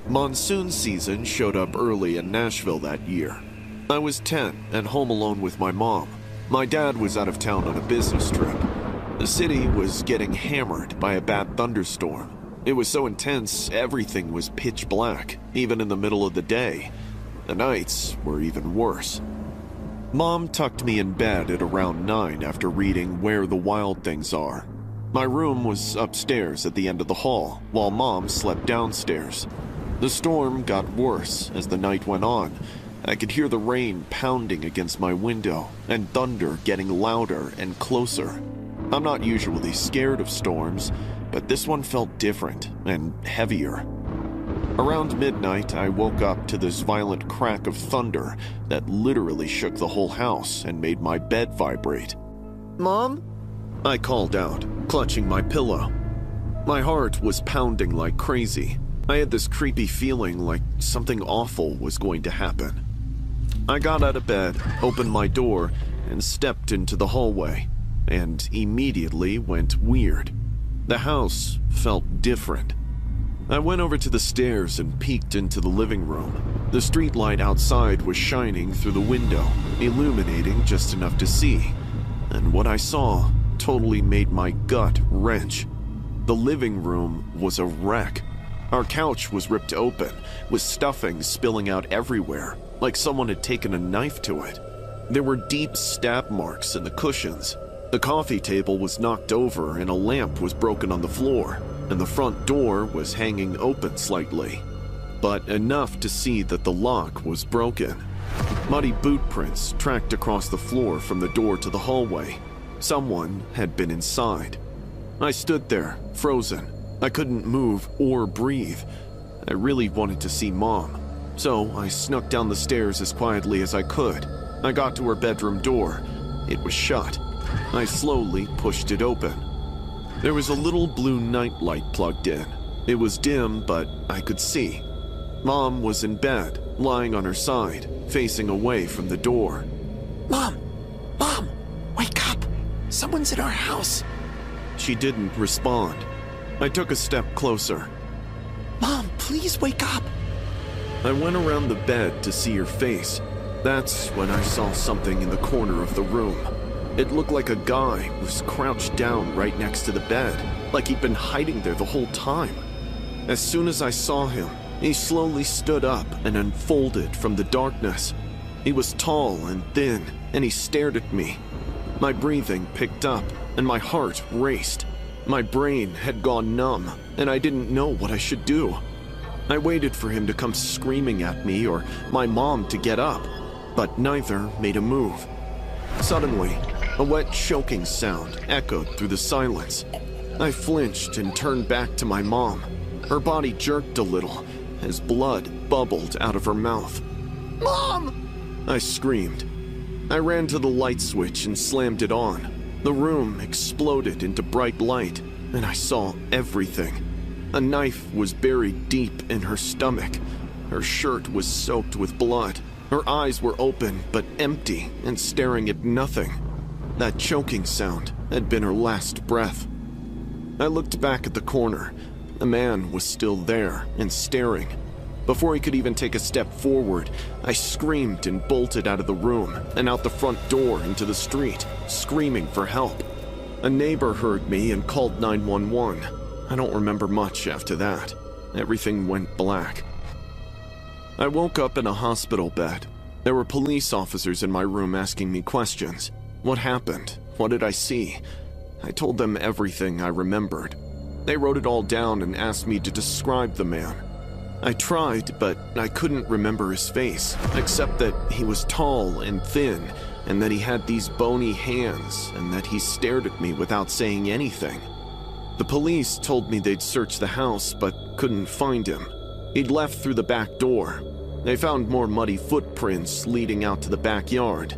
Monsoon season showed up early in Nashville that year. I was 10 and home alone with my mom. My dad was out of town on a business trip. The city was getting hammered by a bad thunderstorm. It was so intense, everything was pitch black, even in the middle of the day. The nights were even worse. Mom tucked me in bed at around 9 after reading Where the Wild Things Are. My room was upstairs at the end of the hall, while Mom slept downstairs. The storm got worse as the night went on. I could hear the rain pounding against my window and thunder getting louder and closer. I'm not usually scared of storms, but this one felt different and heavier. Around midnight, I woke up to this violent crack of thunder that literally shook the whole house and made my bed vibrate. "Mom?" I called out, clutching my pillow. My heart was pounding like crazy. I had this creepy feeling like something awful was going to happen. I got out of bed, opened my door, and stepped into the hallway, and immediately went weird. The house felt different. I went over to the stairs and peeked into the living room. The streetlight outside was shining through the window, illuminating just enough to see. And what I saw totally made my gut wrench. The living room was a wreck. Our couch was ripped open, with stuffing spilling out everywhere, like someone had taken a knife to it. There were deep stab marks in the cushions. The coffee table was knocked over and a lamp was broken on the floor, and the front door was hanging open slightly, but enough to see that the lock was broken. Muddy boot prints tracked across the floor from the door to the hallway. Someone had been inside. I stood there, frozen. I couldn't move or breathe. I really wanted to see Mom, so I snuck down the stairs as quietly as I could. I got to her bedroom door. It was shut. I slowly pushed it open. There was a little blue nightlight plugged in. It was dim, but I could see. Mom was in bed, lying on her side, facing away from the door. Mom! Mom! Wake up! Someone's in our house! She didn't respond. I took a step closer. Mom, please wake up! I went around the bed to see her face. That's when I saw something in the corner of the room. It looked like a guy was crouched down right next to the bed, like he'd been hiding there the whole time. As soon as I saw him, he slowly stood up and unfolded from the darkness. He was tall and thin, and he stared at me. My breathing picked up, and my heart raced. My brain had gone numb, and I didn't know what I should do. I waited for him to come screaming at me or my mom to get up, but neither made a move. Suddenly, a wet choking sound echoed through the silence. I flinched and turned back to my mom. Her body jerked a little as blood bubbled out of her mouth. Mom! I screamed. I ran to the light switch and slammed it on. The room exploded into bright light, and I saw everything. A knife was buried deep in her stomach. Her shirt was soaked with blood. Her eyes were open but empty and staring at nothing. That choking sound had been her last breath. I looked back at the corner. The man was still there and staring. Before he could even take a step forward, I screamed and bolted out of the room and out the front door into the street, screaming for help. A neighbor heard me and called 911. I don't remember much after that. Everything went black. I woke up in a hospital bed. There were police officers in my room asking me questions. What happened? What did I see? I told them everything I remembered. They wrote it all down and asked me to describe the man. I tried, but I couldn't remember his face, except that he was tall and thin, and that he had these bony hands, and that he stared at me without saying anything. The police told me they'd searched the house, but couldn't find him. He'd left through the back door. They found more muddy footprints leading out to the backyard.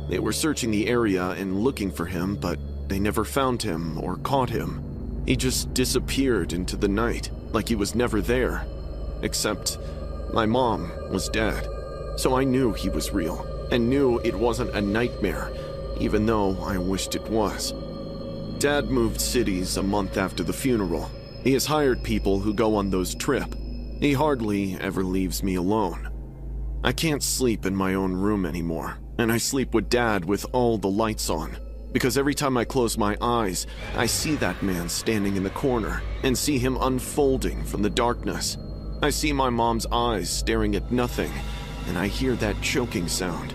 They were searching the area and looking for him, but they never found him or caught him. He just disappeared into the night, like he was never there. Except my mom was dead, so I knew he was real, and knew it wasn't a nightmare, even though I wished it was. Dad moved cities a month after the funeral. He has hired people who go on those trips. He hardly ever leaves me alone. I can't sleep in my own room anymore, and I sleep with Dad with all the lights on, because every time I close my eyes, I see that man standing in the corner and see him unfolding from the darkness. I see my mom's eyes staring at nothing, and I hear that choking sound.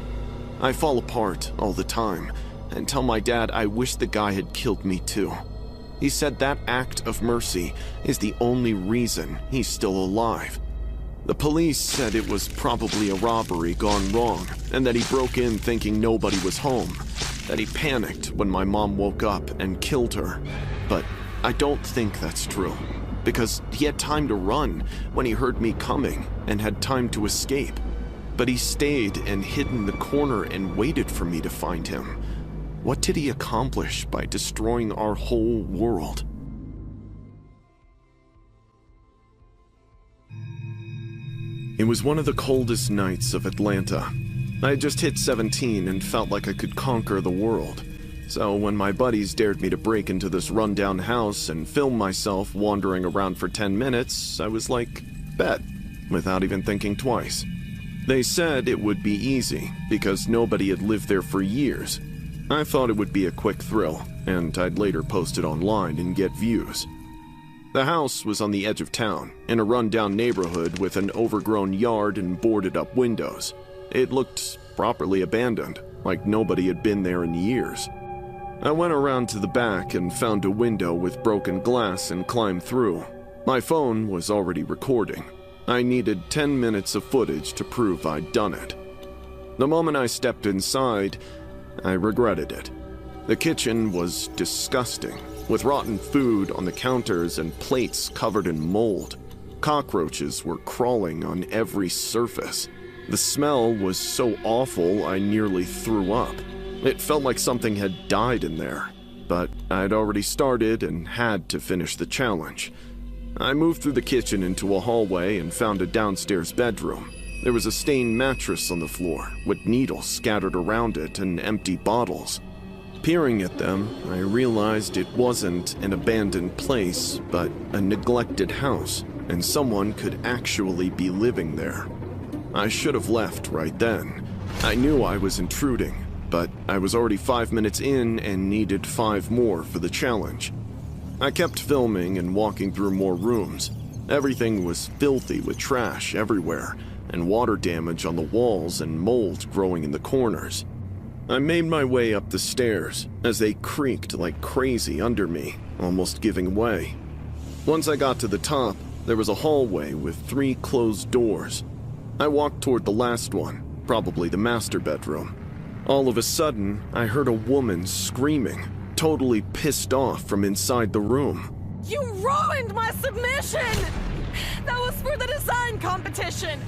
I fall apart all the time and tell my dad I wish the guy had killed me too. He said that act of mercy is the only reason he's still alive. The police said it was probably a robbery gone wrong, and that he broke in thinking nobody was home, that he panicked when my mom woke up and killed her. But I don't think that's true, because he had time to run when he heard me coming and had time to escape. But he stayed and hid in the corner and waited for me to find him. What did he accomplish by destroying our whole world? It was one of the coldest nights of Atlanta. I had just hit 17 and felt like I could conquer the world. So when my buddies dared me to break into this rundown house and film myself wandering around for 10 minutes, I was like, bet, without even thinking twice. They said it would be easy because nobody had lived there for years. I thought it would be a quick thrill, and I'd later post it online and get views. The house was on the edge of town, in a rundown neighborhood with an overgrown yard and boarded-up windows. It looked properly abandoned, like nobody had been there in years. I went around to the back and found a window with broken glass and climbed through. My phone was already recording. I needed 10 minutes of footage to prove I'd done it. The moment I stepped inside, I regretted it. The kitchen was disgusting, with rotten food on the counters and plates covered in mold. Cockroaches were crawling on every surface. The smell was so awful I nearly threw up. It felt like something had died in there, but I'd already started and had to finish the challenge. I moved through the kitchen into a hallway and found a downstairs bedroom. There was a stained mattress on the floor, with needles scattered around it and empty bottles. Peering at them, I realized it wasn't an abandoned place, but a neglected house, and someone could actually be living there. I should have left right then. I knew I was intruding, but I was already 5 minutes in and needed 5 more for the challenge. I kept filming and walking through more rooms. Everything was filthy with trash everywhere, and water damage on the walls and mold growing in the corners. I made my way up the stairs as they creaked like crazy under me, almost giving way. Once I got to the top, there was a hallway with 3 closed doors. I walked toward the last one, probably the master bedroom. All of a sudden, I heard a woman screaming, totally pissed off from inside the room. You ruined my submission! That was for the design competition!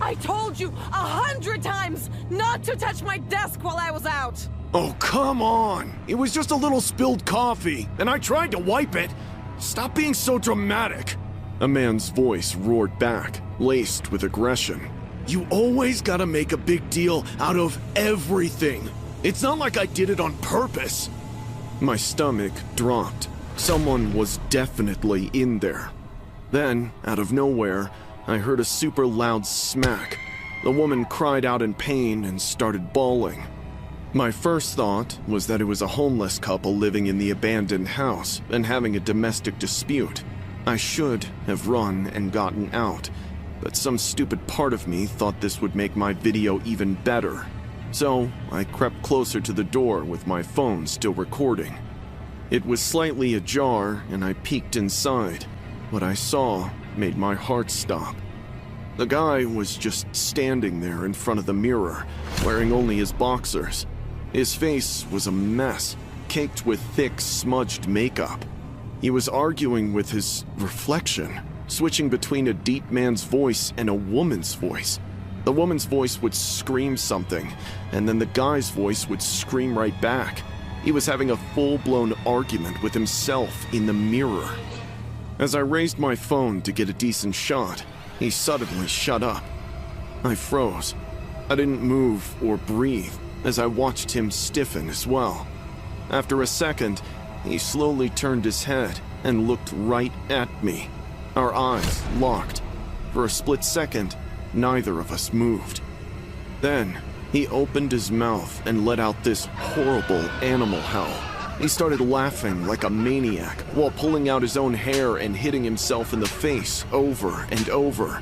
I told you 100 times not to touch my desk while I was out! Oh, come on! It was just a little spilled coffee, and I tried to wipe it. Stop being so dramatic! A man's voice roared back, laced with aggression. You always gotta make a big deal out of everything. It's not like I did it on purpose. My stomach dropped. Someone was definitely in there. Then, out of nowhere, I heard a super loud smack. The woman cried out in pain and started bawling. My first thought was that it was a homeless couple living in the abandoned house and having a domestic dispute. I should have run and gotten out, but some stupid part of me thought this would make my video even better. So I crept closer to the door with my phone still recording. It was slightly ajar and I peeked inside. What I saw made my heart stop. The guy was just standing there in front of the mirror, wearing only his boxers. His face was a mess, caked with thick, smudged makeup. He was arguing with his reflection, switching between a deep man's voice and a woman's voice. The woman's voice would scream something, and then the guy's voice would scream right back. He was having a full-blown argument with himself in the mirror. As I raised my phone to get a decent shot, he suddenly shut up. I froze. I didn't move or breathe as I watched him stiffen as well. After a second, he slowly turned his head and looked right at me. Our eyes locked. For a split second, neither of us moved. Then, he opened his mouth and let out this horrible animal howl. He started laughing like a maniac while pulling out his own hair and hitting himself in the face over and over.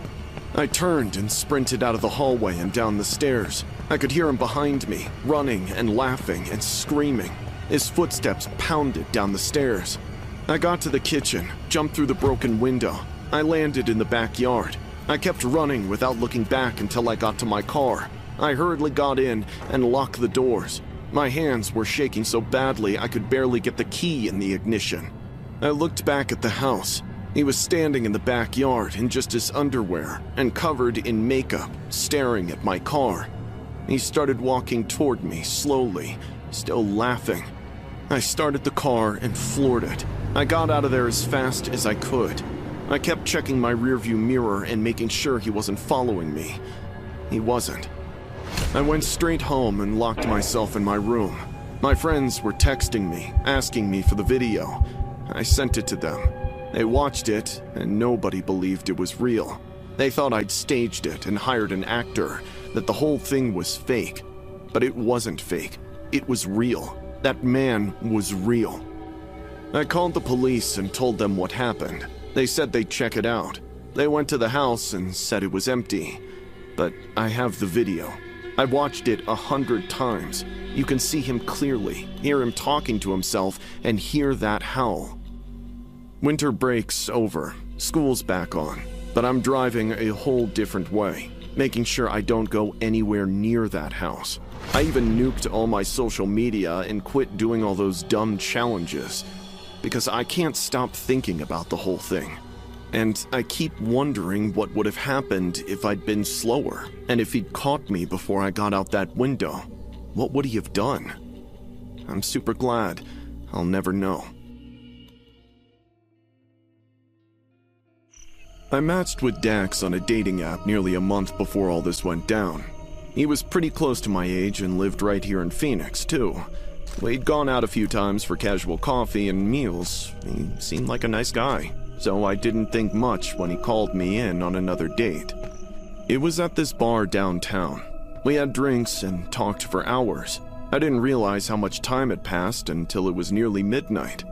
I turned and sprinted out of the hallway and down the stairs. I could hear him behind me, running and laughing and screaming. His footsteps pounded down the stairs. I got to the kitchen, jumped through the broken window. I landed in the backyard. I kept running without looking back until I got to my car. I hurriedly got in and locked the doors. My hands were shaking so badly I could barely get the key in the ignition. I looked back at the house. He was standing in the backyard in just his underwear and covered in makeup, staring at my car. He started walking toward me slowly, still laughing. I started the car and floored it. I got out of there as fast as I could. I kept checking my rearview mirror and making sure he wasn't following me. He wasn't. I went straight home and locked myself in my room. My friends were texting me, asking me for the video. I sent it to them. They watched it, and nobody believed it was real. They thought I'd staged it and hired an actor, that the whole thing was fake. But it wasn't fake. It was real. That man was real. I called the police and told them what happened. They said they'd check it out. They went to the house and said it was empty. But I have the video. I watched it 100 times. You can see him clearly, hear him talking to himself, and hear that howl. Winter break's over. School's back on. But I'm driving a whole different way, making sure I don't go anywhere near that house. I even nuked all my social media and quit doing all those dumb challenges, because I can't stop thinking about the whole thing. And I keep wondering what would have happened if I'd been slower, and if he'd caught me before I got out that window. What would he have done? I'm super glad. I'll never know. I matched with Dax on a dating app nearly a month before all this went down. He was pretty close to my age and lived right here in Phoenix, too. We'd gone out a few times for casual coffee and meals. He seemed like a nice guy, so I didn't think much when he called me in on another date. It was at this bar downtown. We had drinks and talked for hours. I didn't realize how much time had passed until it was nearly midnight.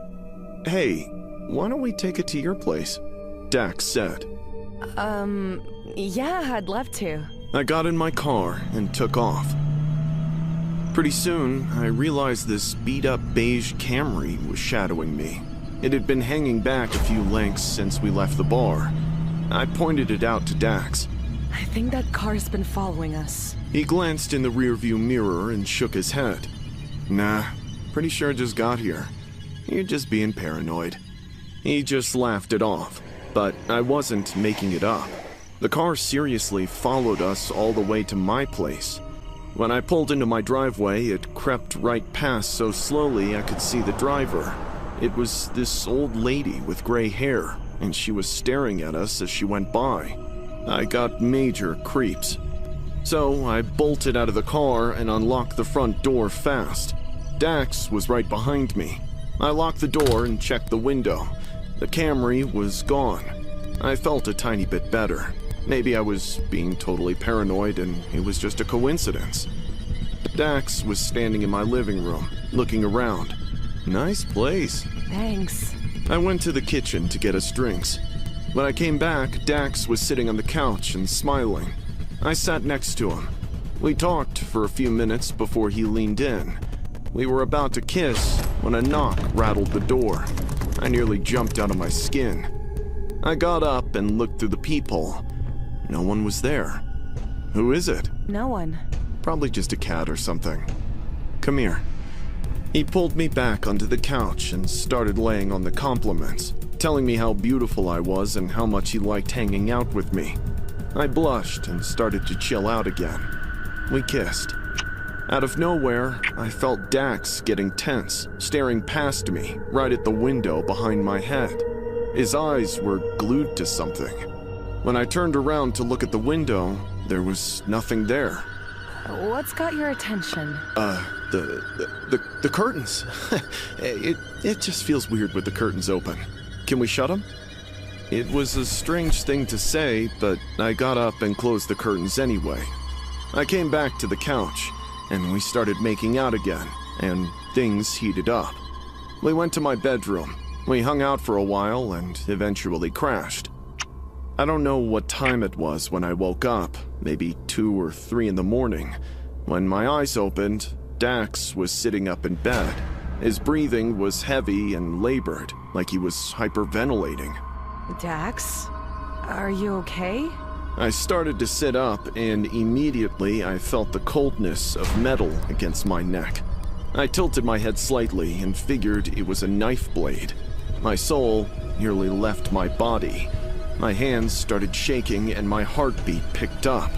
"Hey, why don't we take it to your place?" Dax said. Yeah, I'd love to. I got in my car and took off. Pretty soon, I realized this beat-up beige Camry was shadowing me. It had been hanging back a few lengths since we left the bar. I pointed it out to Dax. I think that car's been following us. He glanced in the rearview mirror and shook his head. Nah, pretty sure it just got here. You're just being paranoid. He just laughed it off, but I wasn't making it up. The car seriously followed us all the way to my place. When I pulled into my driveway, it crept right past so slowly I could see the driver. It was this old lady with gray hair, and she was staring at us as she went by. I got major creeps. So I bolted out of the car and unlocked the front door fast. Dax was right behind me. I locked the door and checked the window. The Camry was gone. I felt a tiny bit better. Maybe I was being totally paranoid and it was just a coincidence. Dax was standing in my living room, looking around. Nice place. Thanks. I went to the kitchen to get us drinks. When I came back, Dax was sitting on the couch and smiling. I sat next to him. We talked for a few minutes before he leaned in. We were about to kiss when a knock rattled the door. I nearly jumped out of my skin. I got up and looked through the peephole. No one was there. Who is it? No one. Probably just a cat or something. Come here. He pulled me back onto the couch and started laying on the compliments, telling me how beautiful I was and how much he liked hanging out with me. I blushed and started to chill out again. We kissed. Out of nowhere, I felt Dax getting tense, staring past me, right at the window behind my head. His eyes were glued to something. When I turned around to look at the window, there was nothing there. What's got your attention? The curtains. It just feels weird with the curtains open. Can we shut them? It was a strange thing to say, but I got up and closed the curtains anyway. I came back to the couch, and we started making out again, and things heated up. We went to my bedroom. We hung out for a while and eventually crashed. I don't know what time it was when I woke up, maybe 2 or 3 in the morning. When my eyes opened, Dax was sitting up in bed. His breathing was heavy and labored, like he was hyperventilating. Dax? Are you okay? I started to sit up, and immediately I felt the coldness of metal against my neck. I tilted my head slightly and figured it was a knife blade. My soul nearly left my body. My hands started shaking and my heartbeat picked up.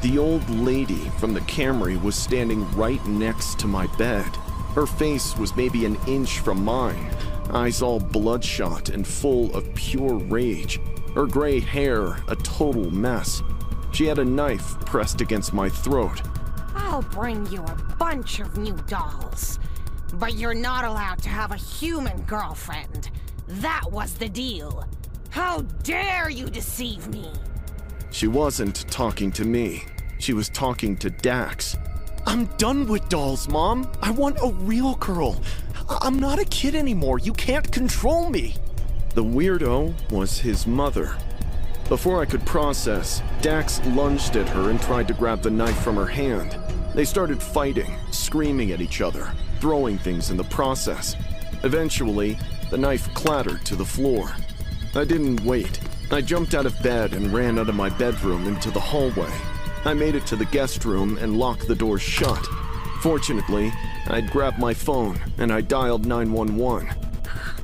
The old lady from the Camry was standing right next to my bed. Her face was maybe an inch from mine, eyes all bloodshot and full of pure rage. Her gray hair a total mess. She had a knife pressed against my throat. I'll bring you a bunch of new dolls. But you're not allowed to have a human girlfriend. That was the deal. How dare you deceive me? She wasn't talking to me. She was talking to Dax. I'm done with dolls, Mom. I want a real girl. I'm not a kid anymore. You can't control me. The weirdo was his mother. Before I could process, Dax lunged at her and tried to grab the knife from her hand. They started fighting, screaming at each other, throwing things in the process. Eventually, the knife clattered to the floor. I didn't wait. I jumped out of bed and ran out of my bedroom into the hallway. I made it to the guest room and locked the door shut. Fortunately, I'd grabbed my phone and I dialed 911.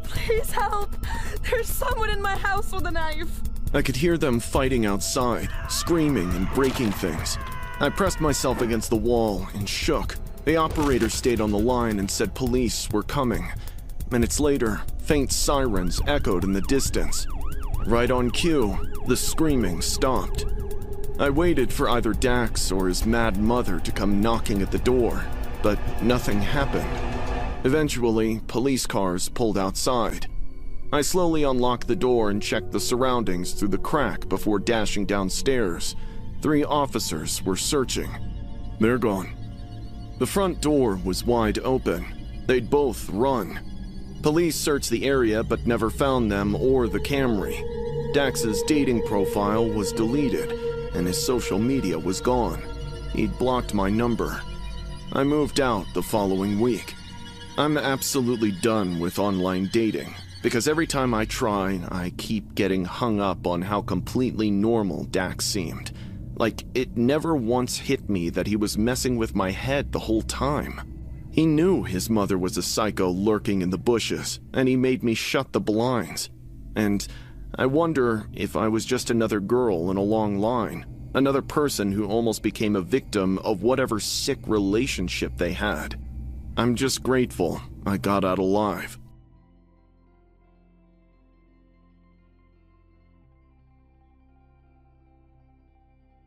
Please help! There's someone in my house with a knife! I could hear them fighting outside, screaming and breaking things. I pressed myself against the wall and shook. The operator stayed on the line and said police were coming. Minutes later, faint sirens echoed in the distance. Right on cue, the screaming stopped. I waited for either Dax or his mad mother to come knocking at the door, but nothing happened. Eventually, police cars pulled outside. I slowly unlocked the door and checked the surroundings through the crack before dashing downstairs. 3 officers were searching. They're gone. The front door was wide open. They'd both run. Police searched the area but never found them or the Camry. Dax's dating profile was deleted, and his social media was gone. He'd blocked my number. I moved out the following week. I'm absolutely done with online dating, because every time I try, I keep getting hung up on how completely normal Dax seemed. Like, it never once hit me that he was messing with my head the whole time. He knew his mother was a psycho lurking in the bushes, and he made me shut the blinds. And I wonder if I was just another girl in a long line, another person who almost became a victim of whatever sick relationship they had. I'm just grateful I got out alive.